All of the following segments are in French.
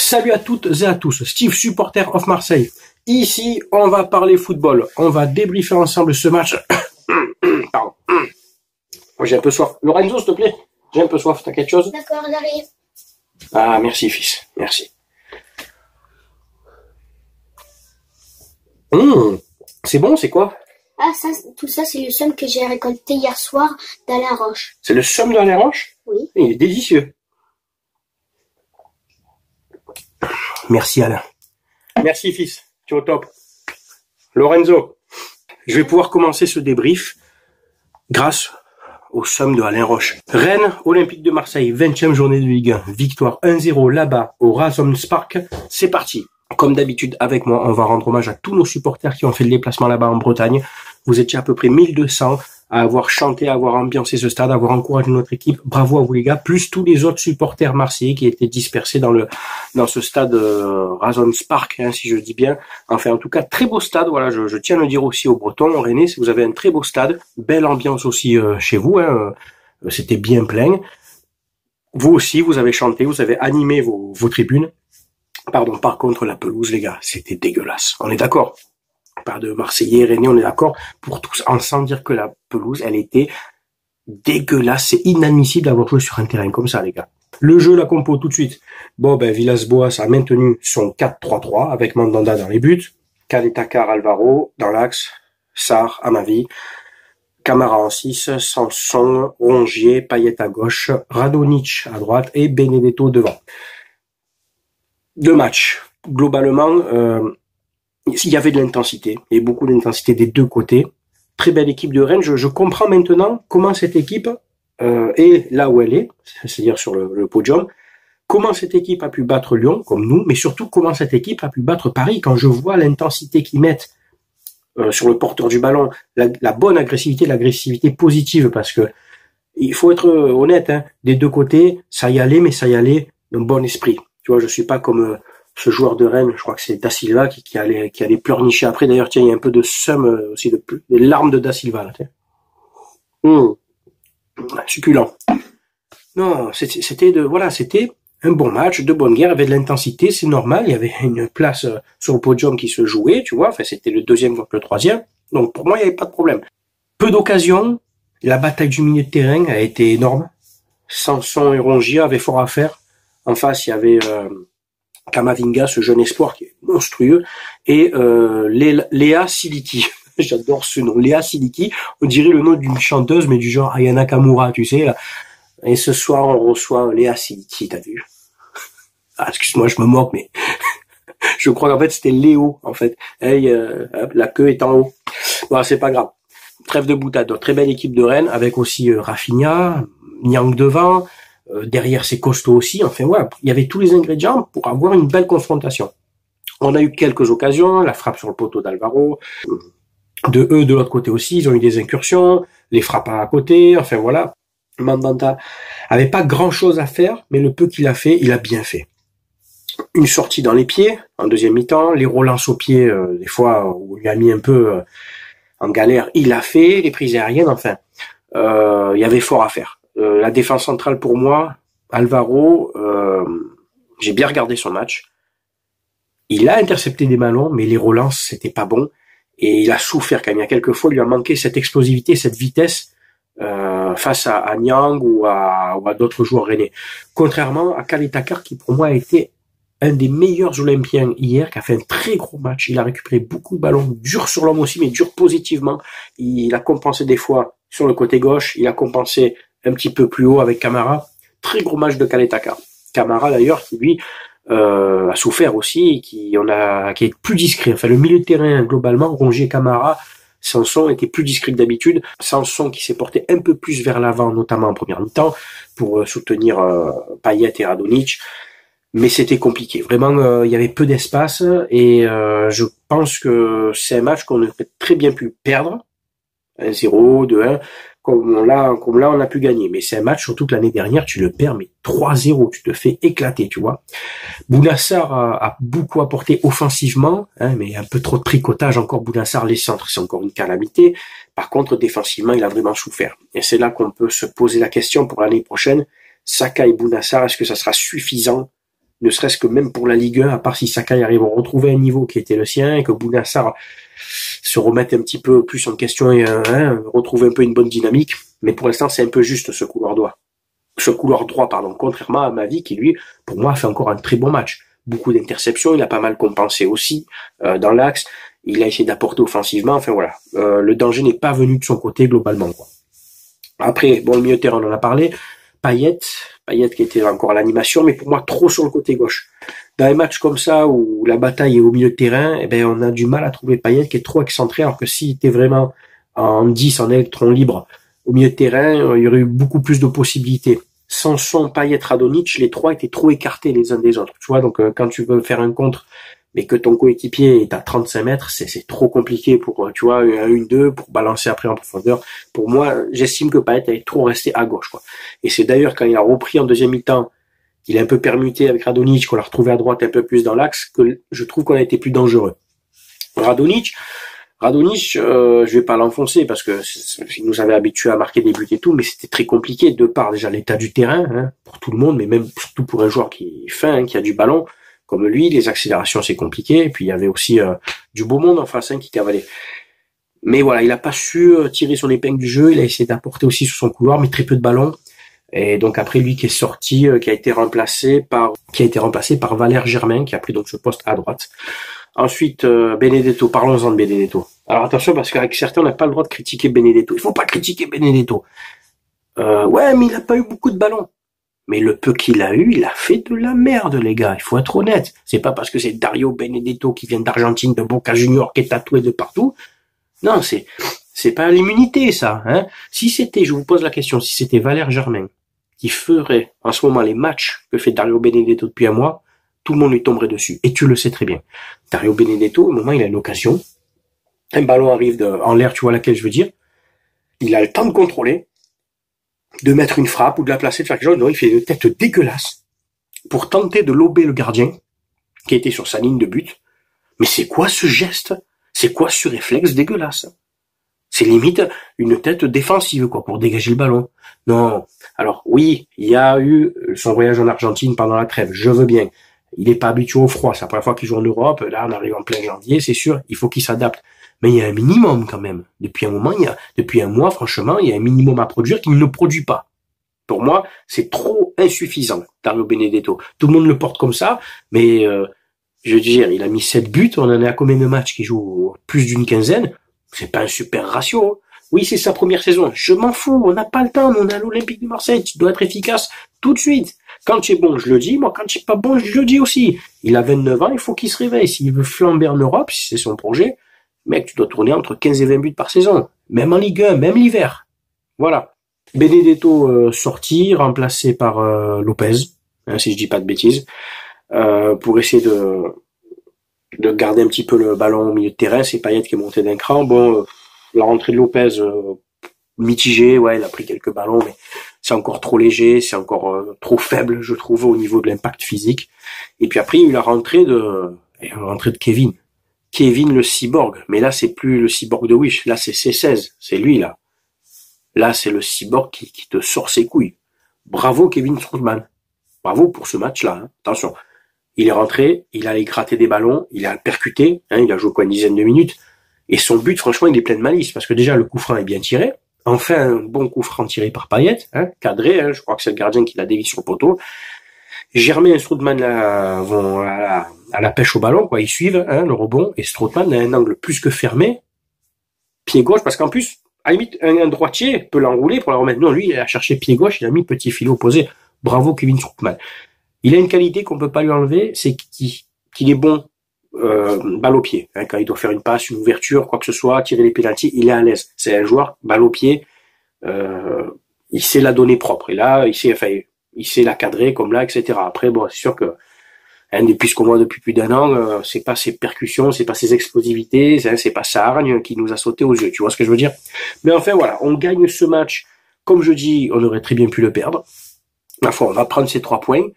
Salut à toutes et à tous, Steve, supporter of Marseille. Ici, on va parler football. On va débriefer ensemble ce match. Pardon. J'ai un peu soif. Lorenzo, s'il te plaît. J'ai un peu soif. T'as quelque chose? D'accord, j'arrive. Ah, merci, fils. Merci. C'est bon, c'est quoi? Ah, ça, tout ça, c'est le seum que j'ai récolté hier soir d'Alain Roche. C'est le seum de Alain Roche? Oui. Il est délicieux. Merci, Alain. Merci, fils. Tu es au top. Lorenzo, je vais pouvoir commencer ce débrief grâce au seum de Alain Roche. Rennes, Olympique de Marseille, 20e journée de Ligue 1. Victoire 1-0 là-bas au Razons Park. C'est parti. Comme d'habitude, avec moi, on va rendre hommage à tous nos supporters qui ont fait le déplacement là-bas en Bretagne. Vous étiez à peu près 1200 à avoir chanté, à avoir ambiancé ce stade, à avoir encouragé notre équipe. Bravo à vous les gars, plus tous les autres supporters marseillais qui étaient dispersés dans ce stade Razons Park, hein, si je dis bien. Enfin, en tout cas, très beau stade. Voilà, je tiens à le dire aussi aux Bretons, aux Rennais, si vous avez un très beau stade, belle ambiance aussi chez vous. Hein, c'était bien plein. Vous aussi, vous avez chanté, vous avez animé vos tribunes. Pardon, par contre, la pelouse, les gars, c'était dégueulasse. On est d'accord? Pas de Marseillais, Rennais, on est d'accord pour tous, sans dire que la pelouse, elle était dégueulasse. C'est inadmissible d'avoir joué sur un terrain comme ça, les gars. Le jeu, la compo, tout de suite. Bon, ben, Villas-Boas a maintenu son 4-3-3 avec Mandanda dans les buts, Caleta-Car, Alvaro dans l'axe, Sarr, Amavi, Camara en 6, Sanson, Rongier, Payet à gauche, Radonjic à droite et Benedetto devant. Deux matchs. Globalement, il y avait de l'intensité, et beaucoup d'intensité des deux côtés. Très belle équipe de Rennes. Je comprends maintenant comment cette équipe est là où elle est, c'est-à-dire sur le podium. Comment cette équipe a pu battre Lyon, comme nous, mais surtout comment cette équipe a pu battre Paris. Quand je vois l'intensité qu'ils mettent sur le porteur du ballon, la bonne agressivité, l'agressivité positive, parce que il faut être honnête, hein, des deux côtés, ça y allait, mais ça y allait d'un bon esprit. Tu vois, je suis pas comme ce joueur de Rennes, je crois que c'est Da Silva qui allait pleurnicher après. D'ailleurs, tiens, il y a un peu de seum aussi, des larmes de Da Silva, là, tiens. Succulent. Non, c'était un bon match, de bonne guerre, avec de l'intensité, c'est normal, il y avait une place sur le podium qui se jouait, tu vois, enfin, c'était le deuxième contre le troisième. Donc, pour moi, il n'y avait pas de problème. Peu d'occasions, la bataille du milieu de terrain a été énorme. Sanson et Rongier avaient fort à faire. En face, il y avait Kamavinga, ce jeune espoir qui est monstrueux, et Léa Siliki. J'adore ce nom, Léa Siliki. On dirait le nom d'une chanteuse, mais du genre Ayana Kamura, tu sais. Là. Et ce soir, on reçoit Léa Siliki, t'as vu? Ah, excuse-moi, je me moque, mais je crois qu'en fait, c'était Léo, en fait. Hey, la queue est en haut. Bon, c'est pas grave. Trêve de boutade. Très belle équipe de Rennes, avec aussi Rafinha, Niang devant. Derrière, c'est costaud aussi. Enfin, voilà, il y avait tous les ingrédients pour avoir une belle confrontation. On a eu quelques occasions, la frappe sur le poteau d'Alvaro, de l'autre côté aussi, ils ont eu des incursions, les frappes à côté, enfin voilà. Mandanda avait pas grand chose à faire, mais le peu qu'il a fait, il a bien fait. Une sortie dans les pieds, en deuxième mi-temps, les relances au pied, des fois, où il a mis un peu en galère, il a fait, les prises aériennes, enfin, il y avait fort à faire. La défense centrale pour moi, Alvaro, j'ai bien regardé son match. Il a intercepté des ballons, mais les relances, c'était pas bon. Et il a souffert quand même. Il y a quelques fois, il lui a manqué cette explosivité, cette vitesse face à Niang ou à d'autres joueurs rennais. Contrairement à Caleta-Car, qui pour moi a été un des meilleurs Olympiens hier, qui a fait un très gros match. Il a récupéré beaucoup de ballons, dur sur l'homme aussi, mais dur positivement. Il a compensé des fois sur le côté gauche. Il a compensé un petit peu plus haut avec Camara. Très gros match de Caleta-Car. Camara d'ailleurs qui lui a souffert aussi, qui est plus discret. Enfin le milieu de terrain globalement, Rongier, Camara, Sanson était plus discret que d'habitude. Sanson qui s'est porté un peu plus vers l'avant, notamment en première mi-temps, pour soutenir Payet et Radonjic. Mais c'était compliqué. Vraiment, il y avait peu d'espace et je pense que c'est un match qu'on aurait très bien pu perdre. 1-0, 2-1. Comme là, on a pu gagner. Mais c'est un match, surtout que l'année dernière, tu le perds, mais 3-0, tu te fais éclater, tu vois. Bounassar a beaucoup apporté offensivement, hein, mais un peu trop de tricotage encore. Bounassar, les centres, c'est encore une calamité. Par contre, défensivement, il a vraiment souffert. Et c'est là qu'on peut se poser la question pour l'année prochaine. Saka et Bounassar, est-ce que ça sera suffisant ne serait-ce que même pour la Ligue 1, à part si Sakai arrive à retrouver un niveau qui était le sien, et que Bounassar se remette un petit peu plus en question et retrouver un peu une bonne dynamique. Mais pour l'instant, c'est un peu juste ce couloir droit. Contrairement à Mavi qui, lui, pour moi, fait encore un très bon match. Beaucoup d'interceptions, il a pas mal compensé aussi dans l'axe. Il a essayé d'apporter offensivement. Enfin voilà, le danger n'est pas venu de son côté globalement, quoi. Après, bon, le milieu de terrain, on en a parlé. Payet qui était encore à l'animation, mais pour moi trop sur le côté gauche. Dans les matchs comme ça où la bataille est au milieu de terrain, eh ben on a du mal à trouver Payet qui est trop excentré, alors que s'il était vraiment en 10, en électron libre au milieu de terrain, il y aurait eu beaucoup plus de possibilités. Sanson, Payet, Radonjic, les trois étaient trop écartés les uns des autres. Tu vois, donc quand tu veux faire un contre, mais que ton coéquipier est à 35 mètres, c'est trop compliqué pour, tu vois, un 1-2 pour balancer après en profondeur. Pour moi, j'estime que Payet est trop resté à gauche, quoi. Et c'est d'ailleurs quand il a repris en deuxième mi-temps, qu'il est un peu permuté avec Radonjic, qu'on l'a retrouvé à droite un peu plus dans l'axe, que je trouve qu'on a été plus dangereux. Radonjic, je vais pas l'enfoncer parce que il nous avait habitués à marquer des buts et tout, mais c'était très compliqué de par déjà l'état du terrain, hein, pour tout le monde, mais même surtout pour un joueur qui est fin, hein, qui a du ballon. Comme lui, les accélérations c'est compliqué, et puis il y avait aussi du beau monde en face, hein, qui cavalait. Mais voilà, il a pas su tirer son épingle du jeu, il a essayé d'apporter aussi sur son couloir, mais très peu de ballons. Et donc après lui qui est sorti, qui a été remplacé par Valère Germain, qui a pris donc ce poste à droite. Ensuite, Benedetto, parlons-en de Benedetto. Alors attention, parce qu'avec certains, on n'a pas le droit de critiquer Benedetto. Il faut pas critiquer Benedetto. Ouais, mais il a pas eu beaucoup de ballons. Mais le peu qu'il a eu, il a fait de la merde, les gars. Il faut être honnête. C'est pas parce que c'est Dario Benedetto qui vient d'Argentine, de Boca Junior, qui est tatoué de partout. Non, c'est pas l'immunité, ça, hein. Si c'était, je vous pose la question, si c'était Valère Germain qui ferait en ce moment les matchs que fait Dario Benedetto depuis un mois, tout le monde lui tomberait dessus. Et tu le sais très bien. Dario Benedetto, au moment, il a une occasion. Un ballon arrive en l'air, tu vois laquelle je veux dire. Il a le temps de contrôler, de mettre une frappe ou de la placer, de faire quelque chose. Non, il fait une tête dégueulasse pour tenter de lober le gardien qui était sur sa ligne de but. Mais c'est quoi ce geste? C'est quoi ce réflexe dégueulasse? C'est limite une tête défensive, quoi, pour dégager le ballon. Non. Alors, oui, il y a eu son voyage en Argentine pendant la trêve. Je veux bien. Il n'est pas habitué au froid. C'est la première fois qu'il joue en Europe. Là, on arrive en plein janvier, c'est sûr. Il faut qu'il s'adapte. Mais il y a un minimum, quand même. Depuis un mois, franchement, il y a un minimum à produire qu'il ne produit pas. Pour moi, c'est trop insuffisant, Dario Benedetto. Tout le monde le porte comme ça, mais, je veux dire, il a mis 7 buts. On en est à combien de matchs qu'il joue? Plus d'une quinzaine. C'est pas un super ratio. Oui, c'est sa première saison. Je m'en fous. On n'a pas le temps. On est à l'Olympique de Marseille. Tu dois être efficace tout de suite. Quand tu es bon, je le dis. Moi, quand tu es pas bon, je le dis aussi. Il a 29 ans. Il faut qu'il se réveille. S'il veut flamber en Europe, si c'est son projet, mec, tu dois tourner entre 15 et 20 buts par saison. Même en Ligue 1, même l'hiver. Voilà. Benedetto sorti, remplacé par Lopez, hein, si je dis pas de bêtises, pour essayer de garder un petit peu le ballon au milieu de terrain. C'est Payet qui est monté d'un cran. Bon, la rentrée de Lopez, mitigée, ouais, il a pris quelques ballons, mais c'est encore trop léger, c'est encore trop faible, je trouve, au niveau de l'impact physique. Et puis après, il y a eu la rentrée de Kevin. Kevin le cyborg. Mais là, c'est plus le cyborg de Wish. Là, c'est C16. C'est lui, là. Là, c'est le cyborg qui te sort ses couilles. Bravo, Kevin Strootman. Bravo pour ce match-là, hein. Attention. Il est rentré, il allait gratter des ballons, il a percuté, hein, il a joué quoi, une dizaine de minutes. Et son but, franchement, il est plein de malice, parce que déjà, le coup franc est bien tiré. Enfin, un bon coup franc tiré par Payet, hein, cadré, hein, je crois que c'est le gardien qui l'a dévié sur le poteau. Germain et Strootman là, vont à la pêche au ballon, quoi, ils suivent, hein, le rebond, et Strootman a un angle plus que fermé, pied gauche, parce qu'en plus, à la limite, un droitier peut l'enrouler pour la remettre. Non, lui, il a cherché pied gauche, il a mis petit filet opposé. Bravo, Kevin Strootman. Il a une qualité qu'on peut pas lui enlever, c'est qu'il est bon balle au pied. Hein, quand il doit faire une passe, une ouverture, quoi que ce soit, tirer les pénaltys, il est à l'aise. C'est un joueur balle au pied. Il sait la donner propre. Et là, il sait la cadrer comme là, etc. Après, bon, c'est sûr que depuis plus d'un an, c'est pas ses percussions, c'est pas ses explosivités, c'est pas sa hargne qui nous a sauté aux yeux. Tu vois ce que je veux dire? Mais enfin voilà, on gagne ce match. Comme je dis, on aurait très bien pu le perdre. Ma foi, on va prendre ces 3 points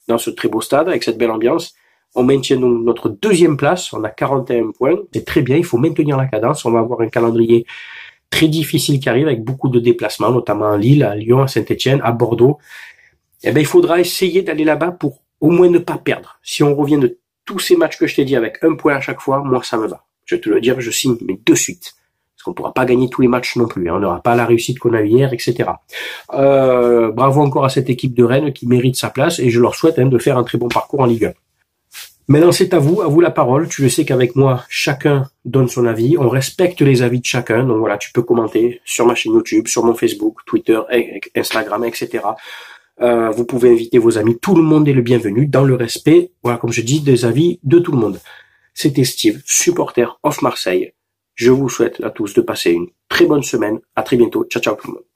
dans ce très beau stade, avec cette belle ambiance. On maintient donc notre 2e place, on a 41 points, c'est très bien, il faut maintenir la cadence, on va avoir un calendrier très difficile qui arrive, avec beaucoup de déplacements, notamment à Lille, à Lyon, à Saint-Etienne, à Bordeaux. Eh ben, il faudra essayer d'aller là-bas pour au moins ne pas perdre. Si on revient de tous ces matchs que je t'ai dit avec un point à chaque fois, moi ça me va. Je vais te le dire, je signe, mais de suite. Parce qu'on ne pourra pas gagner tous les matchs non plus. On n'aura pas la réussite qu'on a eu hier, etc. Bravo encore à cette équipe de Rennes qui mérite sa place et je leur souhaite de faire un très bon parcours en Ligue 1. Maintenant, c'est à vous la parole. Tu le sais qu'avec moi, chacun donne son avis. On respecte les avis de chacun. Donc voilà, tu peux commenter sur ma chaîne YouTube, sur mon Facebook, Twitter, Instagram, etc. Vous pouvez inviter vos amis. Tout le monde est le bienvenu dans le respect, voilà, comme je dis, des avis de tout le monde. C'était Steve, supporter of Marseille. Je vous souhaite à tous de passer une très bonne semaine. À très bientôt. Ciao, ciao tout le monde.